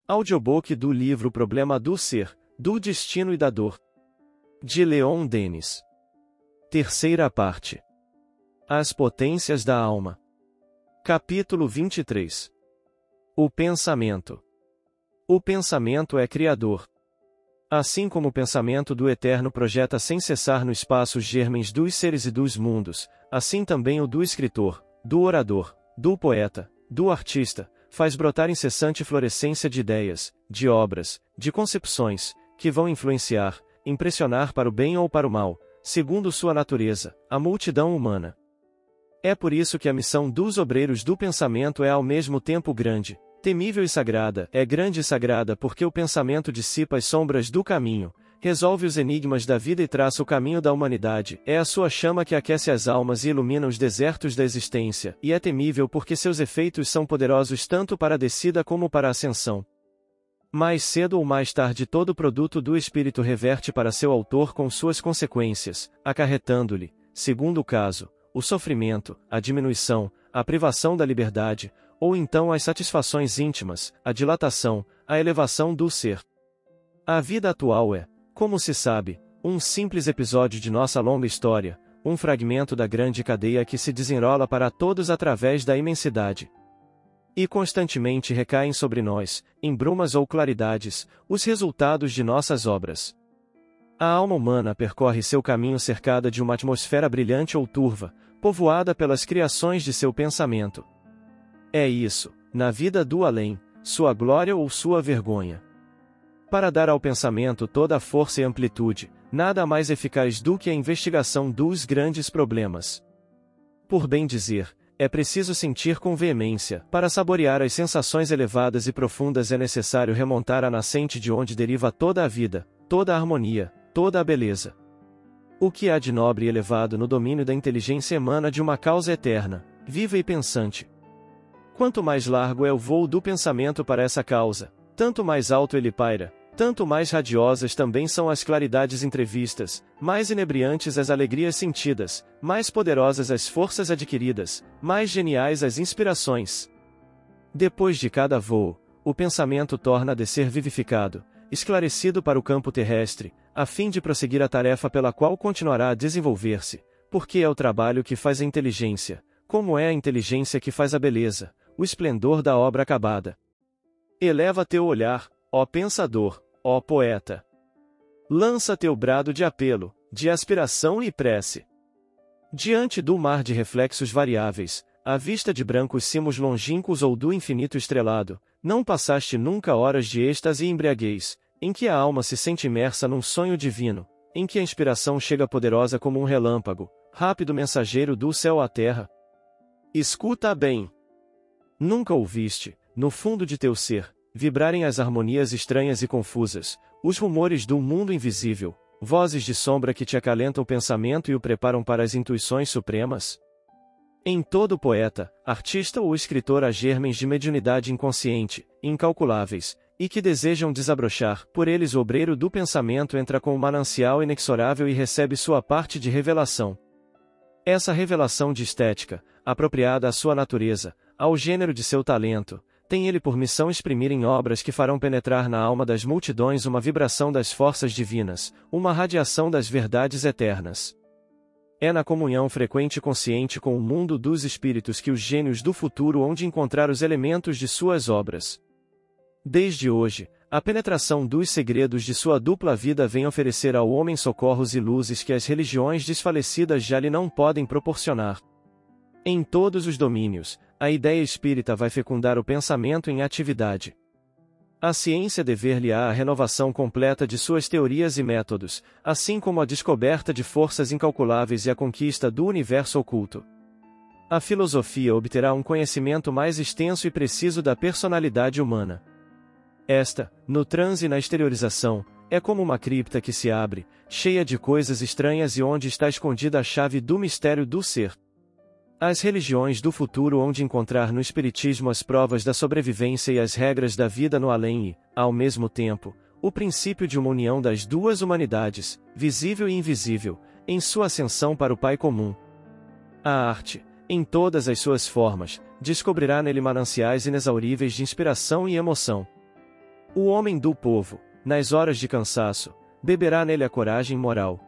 Audiobook do livro Problema do Ser, do Destino e da Dor, de Leon Denis. Terceira parte. As Potências da Alma. Capítulo 23. O pensamento. O pensamento é criador. Assim como o pensamento do Eterno projeta sem cessar no espaço os germens dos seres e dos mundos, assim também o do escritor, do orador, do poeta, do artista, faz brotar incessante florescência de ideias, de obras, de concepções, que vão influenciar, impressionar para o bem ou para o mal, segundo sua natureza, a multidão humana. É por isso que a missão dos obreiros do pensamento é ao mesmo tempo grande, temível e sagrada. É grande e sagrada porque o pensamento dissipa as sombras do caminho, resolve os enigmas da vida e traça o caminho da humanidade. É a sua chama que aquece as almas e ilumina os desertos da existência, e é temível porque seus efeitos são poderosos tanto para a descida como para a ascensão. Mais cedo ou mais tarde todo o produto do espírito reverte para seu autor com suas consequências, acarretando-lhe, segundo o caso, o sofrimento, a diminuição, a privação da liberdade, ou então as satisfações íntimas, a dilatação, a elevação do ser. A vida atual é, como se sabe, um simples episódio de nossa longa história, um fragmento da grande cadeia que se desenrola para todos através da imensidade. E constantemente recaem sobre nós, em brumas ou claridades, os resultados de nossas obras. A alma humana percorre seu caminho cercada de uma atmosfera brilhante ou turva, povoada pelas criações de seu pensamento. É isso, na vida do além, sua glória ou sua vergonha. Para dar ao pensamento toda a força e amplitude, nada mais eficaz do que a investigação dos grandes problemas. Por bem dizer, é preciso sentir com veemência. Para saborear as sensações elevadas e profundas é necessário remontar à nascente de onde deriva toda a vida, toda a harmonia, toda a beleza. O que há de nobre e elevado no domínio da inteligência emana de uma causa eterna, viva e pensante. Quanto mais largo é o voo do pensamento para essa causa, tanto mais alto ele paira, tanto mais radiosas também são as claridades entrevistas, mais inebriantes as alegrias sentidas, mais poderosas as forças adquiridas, mais geniais as inspirações. Depois de cada voo, o pensamento torna a descer vivificado, esclarecido para o campo terrestre, a fim de prosseguir a tarefa pela qual continuará a desenvolver-se, porque é o trabalho que faz a inteligência, como é a inteligência que faz a beleza, o esplendor da obra acabada. Eleva teu olhar, ó pensador, ó poeta. Lança teu brado de apelo, de aspiração e prece. Diante do mar de reflexos variáveis, à vista de brancos cimos longínquos ou do infinito estrelado, não passaste nunca horas de êxtase e embriaguez, em que a alma se sente imersa num sonho divino, em que a inspiração chega poderosa como um relâmpago, rápido mensageiro do céu à terra? Escuta bem. Nunca ouviste, no fundo de teu ser, vibrarem as harmonias estranhas e confusas, os rumores do mundo invisível, vozes de sombra que te acalentam o pensamento e o preparam para as intuições supremas? Em todo poeta, artista ou escritor há germens de mediunidade inconsciente, incalculáveis, e que desejam desabrochar. Por eles o obreiro do pensamento entra com um manancial inexorável e recebe sua parte de revelação. Essa revelação de estética, apropriada à sua natureza, ao gênero de seu talento, tem ele por missão exprimir em obras que farão penetrar na alma das multidões uma vibração das forças divinas, uma radiação das verdades eternas. É na comunhão frequente e consciente com o mundo dos espíritos que os gênios do futuro hão de encontrar os elementos de suas obras. Desde hoje, a penetração dos segredos de sua dupla vida vem oferecer ao homem socorros e luzes que as religiões desfalecidas já lhe não podem proporcionar. Em todos os domínios, a ideia espírita vai fecundar o pensamento em atividade. A ciência dever-lhe-á a renovação completa de suas teorias e métodos, assim como a descoberta de forças incalculáveis e a conquista do universo oculto. A filosofia obterá um conhecimento mais extenso e preciso da personalidade humana. Esta, no transe e na exteriorização, é como uma cripta que se abre, cheia de coisas estranhas e onde está escondida a chave do mistério do ser. As religiões do futuro hão de encontrar no espiritismo as provas da sobrevivência e as regras da vida no além e, ao mesmo tempo, o princípio de uma união das duas humanidades, visível e invisível, em sua ascensão para o Pai comum. A arte, em todas as suas formas, descobrirá nele mananciais inexauríveis de inspiração e emoção. O homem do povo, nas horas de cansaço, beberá nele a coragem moral.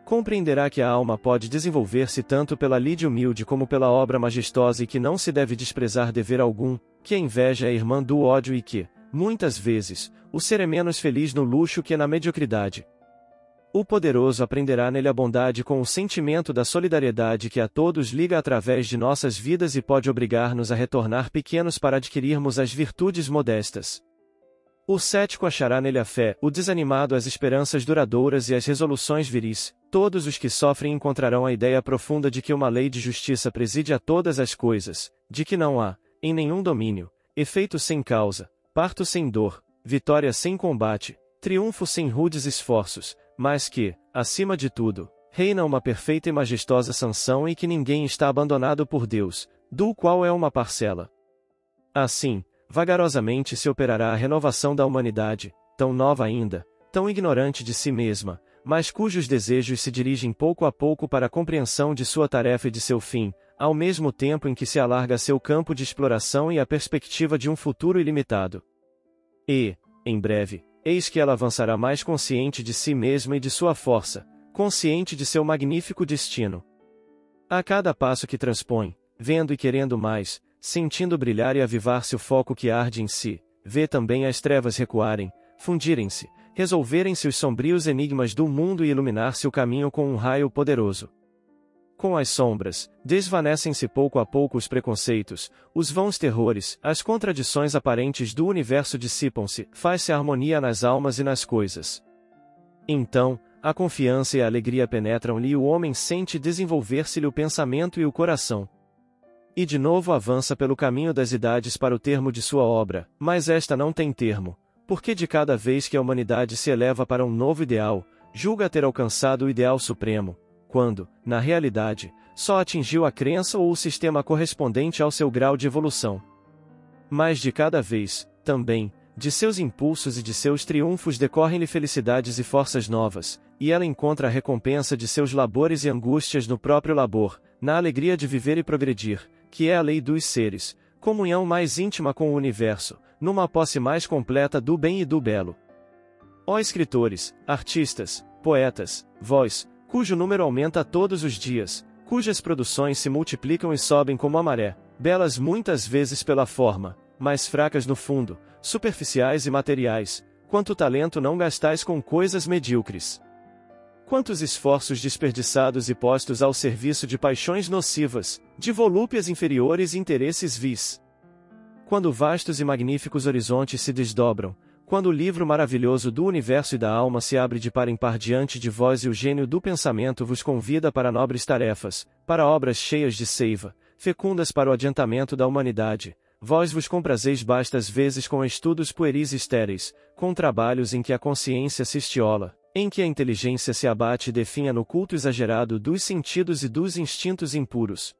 Compreenderá que a alma pode desenvolver-se tanto pela lide humilde como pela obra majestosa e que não se deve desprezar dever algum, que a inveja é irmã do ódio e que, muitas vezes, o ser é menos feliz no luxo que na mediocridade. O poderoso aprenderá nele a bondade com o sentimento da solidariedade que a todos liga através de nossas vidas e pode obrigar-nos a retornar pequenos para adquirirmos as virtudes modestas. O cético achará nele a fé, o desanimado as esperanças duradouras e as resoluções viris. Todos os que sofrem encontrarão a ideia profunda de que uma lei de justiça preside a todas as coisas, de que não há, em nenhum domínio, efeito sem causa, parto sem dor, vitória sem combate, triunfo sem rudes esforços, mas que, acima de tudo, reina uma perfeita e majestosa sanção e que ninguém está abandonado por Deus, do qual é uma parcela. Assim, vagarosamente se operará a renovação da humanidade, tão nova ainda, tão ignorante de si mesma, mas cujos desejos se dirigem pouco a pouco para a compreensão de sua tarefa e de seu fim, ao mesmo tempo em que se alarga seu campo de exploração e a perspectiva de um futuro ilimitado. E, em breve, eis que ela avançará mais consciente de si mesma e de sua força, consciente de seu magnífico destino. A cada passo que transpõe, vendo e querendo mais, sentindo brilhar e avivar-se o foco que arde em si, vê também as trevas recuarem, fundirem-se, resolverem-se os sombrios enigmas do mundo e iluminar-se o caminho com um raio poderoso. Com as sombras, desvanecem-se pouco a pouco os preconceitos, os vãos terrores, as contradições aparentes do universo dissipam-se, faz-se harmonia nas almas e nas coisas. Então, a confiança e a alegria penetram-lhe e o homem sente desenvolver-se-lhe o pensamento e o coração. E de novo avança pelo caminho das idades para o termo de sua obra, mas esta não tem termo, porque de cada vez que a humanidade se eleva para um novo ideal, julga ter alcançado o ideal supremo, quando, na realidade, só atingiu a crença ou o sistema correspondente ao seu grau de evolução. Mas de cada vez, também, de seus impulsos e de seus triunfos decorrem-lhe felicidades e forças novas, e ela encontra a recompensa de seus labores e angústias no próprio labor, na alegria de viver e progredir, que é a lei dos seres, comunhão mais íntima com o universo, numa posse mais completa do bem e do belo. Ó escritores, artistas, poetas, vós, cujo número aumenta todos os dias, cujas produções se multiplicam e sobem como a maré, belas muitas vezes pela forma, mas fracas no fundo, superficiais e materiais, quanto talento não gastais com coisas medíocres. Quantos esforços desperdiçados e postos ao serviço de paixões nocivas, de volúpias inferiores e interesses vis. Quando vastos e magníficos horizontes se desdobram, quando o livro maravilhoso do universo e da alma se abre de par em par diante de vós e o gênio do pensamento vos convida para nobres tarefas, para obras cheias de seiva, fecundas para o adiantamento da humanidade, vós vos comprazeis bastas vezes com estudos pueris e estéreis, com trabalhos em que a consciência se estiola, em que a inteligência se abate e definha no culto exagerado dos sentidos e dos instintos impuros.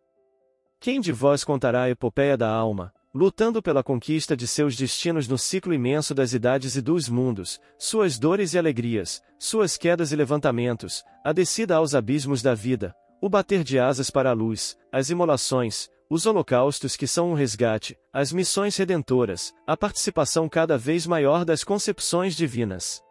Quem de vós contará a epopeia da alma, lutando pela conquista de seus destinos no ciclo imenso das idades e dos mundos, suas dores e alegrias, suas quedas e levantamentos, a descida aos abismos da vida, o bater de asas para a luz, as imolações, os holocaustos que são um resgate, as missões redentoras, a participação cada vez maior das concepções divinas?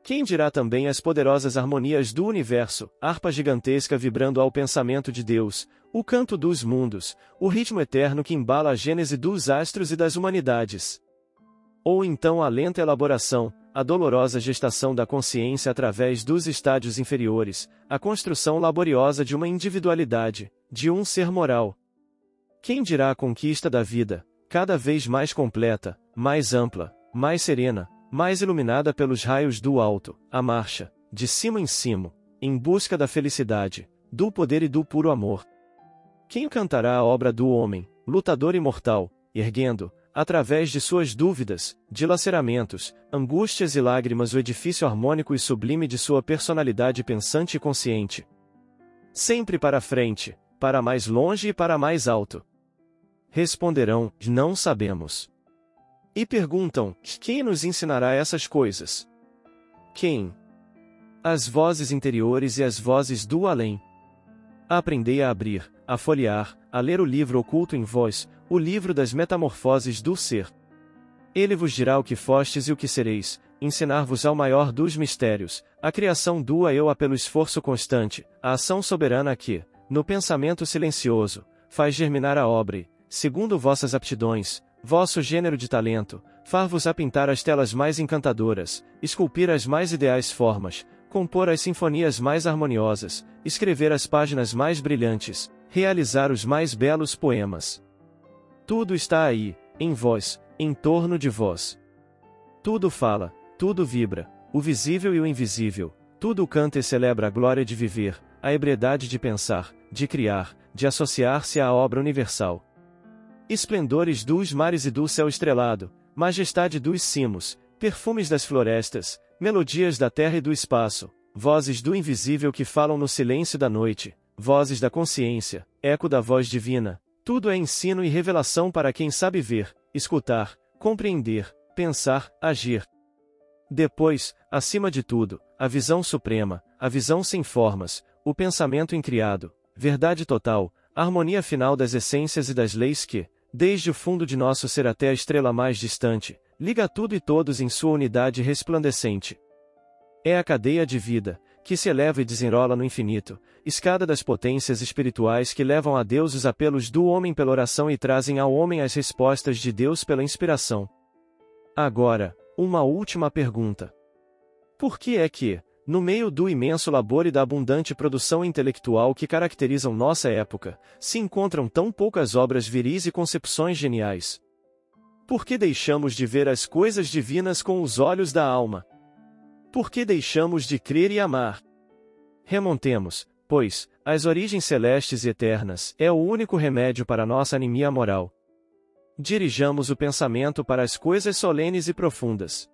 Quem dirá também as poderosas harmonias do universo, harpa gigantesca vibrando ao pensamento de Deus, o canto dos mundos, o ritmo eterno que embala a gênese dos astros e das humanidades? Ou então a lenta elaboração, a dolorosa gestação da consciência através dos estádios inferiores, a construção laboriosa de uma individualidade, de um ser moral? Quem dirá a conquista da vida, cada vez mais completa, mais ampla, mais serena, mais iluminada pelos raios do alto, a marcha, de cima em cima, em busca da felicidade, do poder e do puro amor? Quem cantará a obra do homem, lutador imortal, erguendo, através de suas dúvidas, dilaceramentos, angústias e lágrimas o edifício harmônico e sublime de sua personalidade pensante e consciente? Sempre para frente, para mais longe e para mais alto. Responderão, não sabemos. E perguntam, quem nos ensinará essas coisas? Quem? As vozes interiores e as vozes do além. Aprendei a abrir, a folhear, a ler o livro oculto em vós, o livro das metamorfoses do ser. Ele vos dirá o que fostes e o que sereis, ensinar-vos ao maior dos mistérios, a criação do eu pelo esforço constante, a ação soberana que, no pensamento silencioso, faz germinar a obra e, segundo vossas aptidões, vosso gênero de talento, far-vos a pintar as telas mais encantadoras, esculpir as mais ideais formas, compor as sinfonias mais harmoniosas, escrever as páginas mais brilhantes, realizar os mais belos poemas. Tudo está aí, em vós, em torno de vós. Tudo fala, tudo vibra, o visível e o invisível, tudo canta e celebra a glória de viver, a ebriedade de pensar, de criar, de associar-se à obra universal. Esplendores dos mares e do céu estrelado, majestade dos cimos, perfumes das florestas, melodias da terra e do espaço, vozes do invisível que falam no silêncio da noite, vozes da consciência, eco da voz divina, tudo é ensino e revelação para quem sabe ver, escutar, compreender, pensar, agir. Depois, acima de tudo, a visão suprema, a visão sem formas, o pensamento incriado, verdade total, harmonia final das essências e das leis que, desde o fundo de nosso ser até a estrela mais distante, liga tudo e todos em sua unidade resplandecente. É a cadeia de vida, que se eleva e desenrola no infinito, escada das potências espirituais que levam a Deus os apelos do homem pela oração e trazem ao homem as respostas de Deus pela inspiração. Agora, uma última pergunta. Por que é que, no meio do imenso labor e da abundante produção intelectual que caracterizam nossa época, se encontram tão poucas obras viris e concepções geniais? Por que deixamos de ver as coisas divinas com os olhos da alma? Por que deixamos de crer e amar? Remontemos, pois, às origens celestes e eternas, é o único remédio para nossa anemia moral. Dirijamos o pensamento para as coisas solenes e profundas.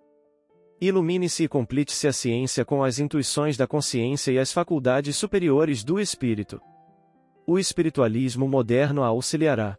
Ilumine-se e complete-se a ciência com as intuições da consciência e as faculdades superiores do espírito. O espiritualismo moderno a auxiliará.